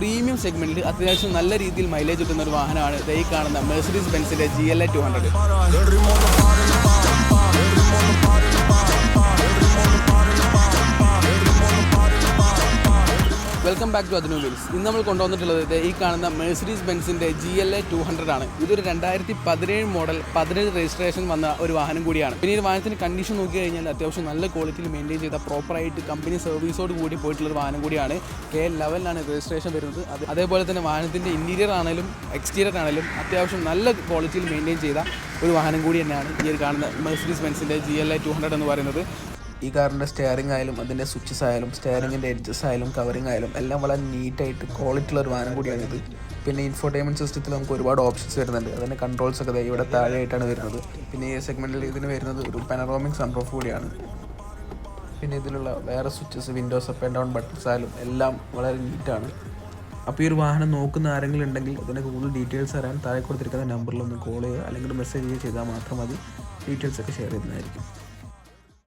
Premium സെഗ്മെന്റിൽ അത്യാവശ്യം നല്ല രീതിയിൽ മൈലേജ് കിട്ടുന്ന ഒരു വാഹനമാണ് ഈ കാണുന്ന മെഴ്സിഡീസ് ബെൻസിന്റെ GLA 200. വെൽക്കം ബാക്ക് ടു അതിനു വീൽസ്. ഇന്ന് നമ്മൾ കൊണ്ടുവന്നിട്ടുള്ളത് ഈ കാണുന്ന മെഴ്സിഡീസ് ബെൻസിൻ്റെ GLA 200 ആണ്. ഇതൊരു 2017 മോഡൽ 17 രജിസ്ട്രേഷൻ വന്ന ഒരു വാഹനം കൂടിയാണ്. പിന്നെ ഈ വാഹനത്തിൻ്റെ കണ്ടീഷൻ നോക്കി കഴിഞ്ഞാൽ അത്യാവശ്യം നല്ല ക്വാളിറ്റിയിൽ മെയിൻറ്റെയിൻ ചെയ്ത പ്രോപ്പറായിട്ട് കമ്പനി സർവീസോട് കൂടി പോയിട്ടുള്ളൊരു വാഹനം കൂടിയാണ്. KL11 രജിസ്ട്രേഷൻ വരുന്നത്. അതേപോലെ തന്നെ വാഹനത്തിൻ്റെ ഇൻറ്റീരിയർ ആണെങ്കിലും എക്സ്റ്റീരിയർ ആണെങ്കിലും അത്യാവശ്യം നല്ല ക്വാളിറ്റിയിൽ മെയിൻറ്റെയിൻ ചെയ്ത ഒരു വാഹനം കൂടി തന്നെയാണ് ഈ ഒരു കാണുന്ന മെഴ്സിഡീസ് ബെൻസിൻ്റെ GLA 200 എന്ന് പറയുന്നത്. ഈ കാറിൻ്റെ സ്റ്റെയറിംഗ് ആയാലും അതിൻ്റെ സ്വിച്ചസ് ആയാലും സ്റ്റെയറിങ്ങിൻ്റെ എഡ്ജസ് ആയാലും കവറിംഗ് ആയാലും എല്ലാം വളരെ നീറ്റായിട്ട് ക്വാളിറ്റിയുള്ള ഒരു വാഹനം കൂടിയാണിത്. പിന്നെ ഇൻഫോർടൈൻമെൻറ്റ് സിസ്റ്റത്തിൽ നമുക്ക് ഒരുപാട് ഓപ്ഷൻസ് വരുന്നുണ്ട്. അതിൻ്റെ കൺട്രോൾസ് ഒക്കെ ഇവിടെ താഴെയായിട്ടാണ് വരുന്നത്. പിന്നെ ഈ സെഗ്മെൻറ്റിൽ ഇതിന് വരുന്നത് ഒരു പാനറോമിക് സൺറൂഫ് കൂടിയാണ്. പിന്നെ ഇതിലുള്ള വേറെ switches, Windows up and down buttons ആയാലും എല്ലാം വളരെ നീറ്റാണ്. അപ്പോൾ ഈ ഒരു വാഹനം നോക്കുന്ന ആരെങ്കിലും ഉണ്ടെങ്കിൽ അതിൻ്റെ കൂടുതൽ ഡീറ്റെയിൽസ് അറിയാൻ താഴെ കൊടുത്തിരിക്കുന്ന നമ്പറിൽ ഒന്ന് കോൾ ചെയ്യുക അല്ലെങ്കിൽ മെസ്സേജ് ചെയ്താൽ മാത്രം മതി. ഡീറ്റെയിൽസൊക്കെ ഷെയർ ചെയ്യുന്നതായിരിക്കും.